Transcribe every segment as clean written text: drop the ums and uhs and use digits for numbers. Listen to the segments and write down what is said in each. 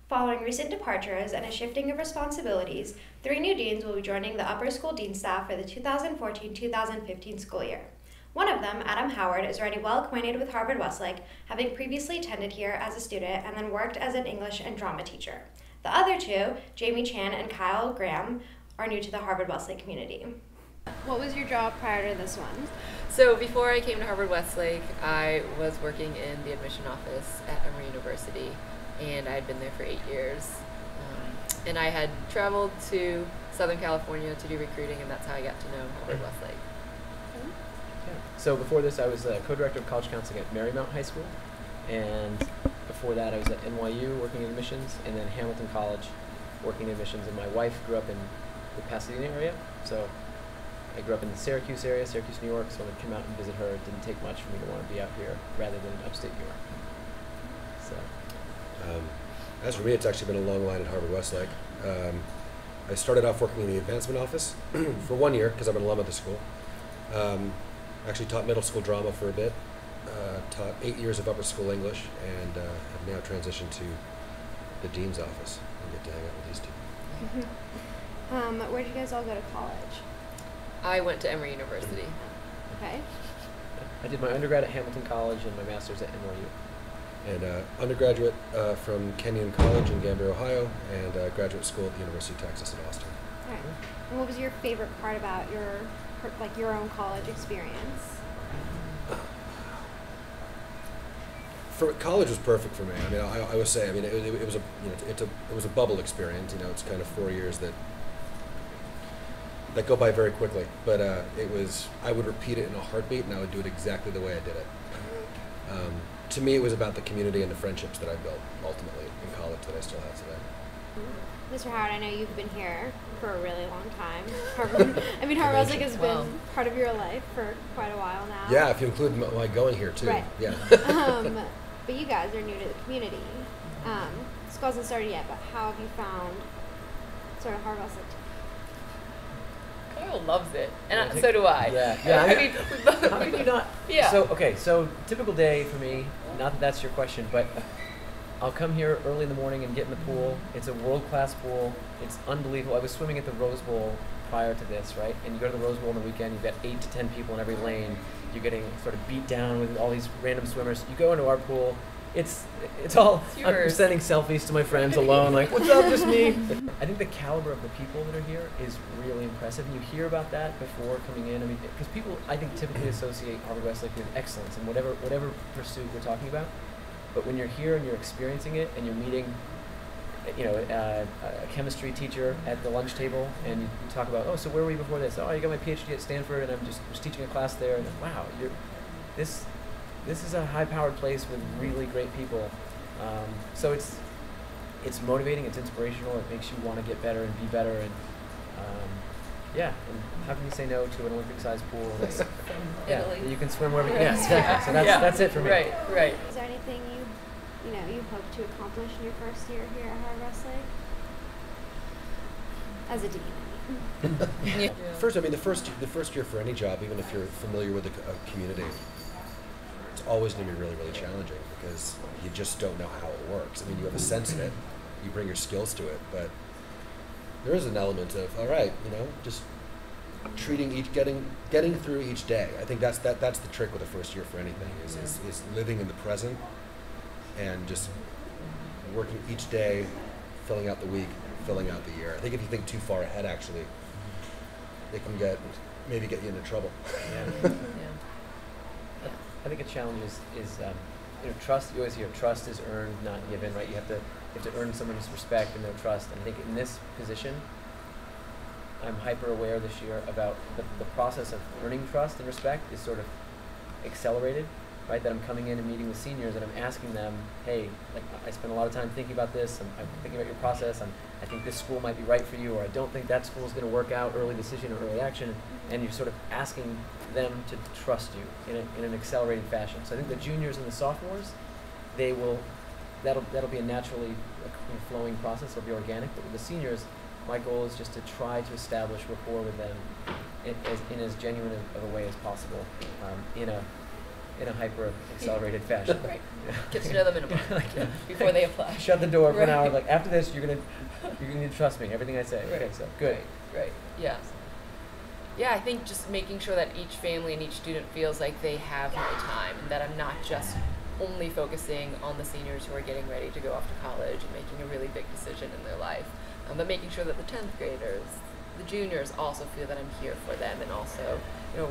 Following recent departures and a shifting of responsibilities, 3 new deans will be joining the upper school dean staff for the 2014-2015 school year. One of them, Adam Howard, is already well acquainted with Harvard-Westlake, having previously attended here as a student and then worked as an English and drama teacher. The other 2, Jamie Chan and Kyle Graham, are new to the Harvard-Westlake community. What was your job prior to this one? So before I came to Harvard-Westlake, I was working in the admission office at Emory University, and I had been there for 8 years. And I had traveled to Southern California to do recruiting, and that's how I got to know Harvard-Westlake. So before this, I was co-director of college counseling at Marymount High School, and before that, I was at NYU working in admissions, and then Hamilton College working in admissions. And my wife grew up in the Pasadena area, so I grew up in the Syracuse area, Syracuse, New York. So when I came out and visit her, it didn't take much for me to want to be out here rather than upstate New York. So, as for me, it's actually been a long line at Harvard-Westlake. I started off working in the advancement office for 1 year because I'm an alum of the school. Actually taught middle school drama for a bit, taught 8 years of upper school English, and have now transitioned to the dean's office and get to hang out with these two. Where did you guys all go to college? I went to Emory University. Okay. I did my undergrad at Hamilton College and my master's at NYU. And undergraduate from Kenyon College in Gambia, Ohio, and graduate school at the University of Texas at Austin. All right. And what was your favorite part about your own college experience? For college was perfect for me. I mean, I would say, I mean, it was a it was a bubble experience. You know, it's kind of 4 years that go by very quickly. But it was, I would repeat it in a heartbeat, and I would do it exactly the way I did it. To me, it was about the community and the friendships that I built ultimately in college that I still have today. Mr. Howard, I know you've been here for a really long time. Harvard-Westlake has been part of your life for quite a while now. Yeah, if you include my going here too. Right. Yeah. But you guys are new to the community. School hasn't started yet, but how have you found sort of Harvard-Westlake? Kyle loves it, and so do I. Yeah. I mean, we both. How could you not? Yeah. So typical day for me, not that that's your question, but I'll come here early in the morning and get in the pool. It's a world-class pool. It's unbelievable. I was swimming at the Rose Bowl prior to this, right? And you go to the Rose Bowl on the weekend, you've got 8 to 10 people in every lane. You're getting sort of beat down with all these random swimmers. You go into our pool, it's all, I'm sending selfies to my friends alone, like, what's up, just me? I think the caliber of the people that are here is really impressive, and you hear about that before coming in. I mean, because people, I think, typically associate Harvard-Westlake with excellence in whatever pursuit we're talking about. But when you're here and you're experiencing it, and you're meeting, a chemistry teacher at the lunch table, and you talk about, oh, so where were you before this? Oh, I got my PhD at Stanford, and I was teaching a class there. And wow, this is a high-powered place with really great people. So it's motivating, it's inspirational, it makes you want to get better and be better, and and how can you say no to an Olympic-sized pool that's Italy. you can swim wherever you can. Yeah, so that's it for me. Right. Is there anything you hope to accomplish in your first year here at Harvard-Westlake? As a dean. First, I mean, the first year for any job, even if you're familiar with the community, it's always going to be really, really challenging because you just don't know how it works. I mean, you have a sense of it, you bring your skills to it, but there is an element of, all right, just getting through each day. I think that's the trick with the first year for anything is living in the present and just working each day, filling out the week, filling out the year. I think if you think too far ahead, actually, it can maybe get you into trouble. Yeah. I think a challenge is trust. You always hear trust is earned, not given, right? You have to earn someone's respect and their trust. And I think in this position, I'm hyper aware this year about the process of earning trust and respect is sort of accelerated, right? That I'm coming in and meeting with seniors and I'm asking them, hey, like I spent a lot of time thinking about this. I'm thinking about your process. I think this school might be right for you, or I don't think that school is going to work out. Early decision or early action, and you're sort of asking them to trust you in an accelerated fashion. So I think the juniors and the sophomores, that'll be a naturally flowing process. It'll be organic. But with the seniors, my goal is just to try to establish rapport with them in as genuine of a way as possible, in in a hyper accelerated fashion. Right. Get to know them in a month before they apply. Shut the door for an hour. Right. Like after this, you're gonna need to trust me. Everything I say. Right. Okay, so good. Right. Yeah. Yeah, I think just making sure that each family and each student feels like they have my time, and that I'm not just only focusing on the seniors who are getting ready to go off to college and making a really big decision in their life, but making sure that the 10th graders, the juniors also feel that I'm here for them and also,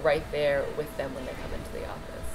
right there with them when they come into the office.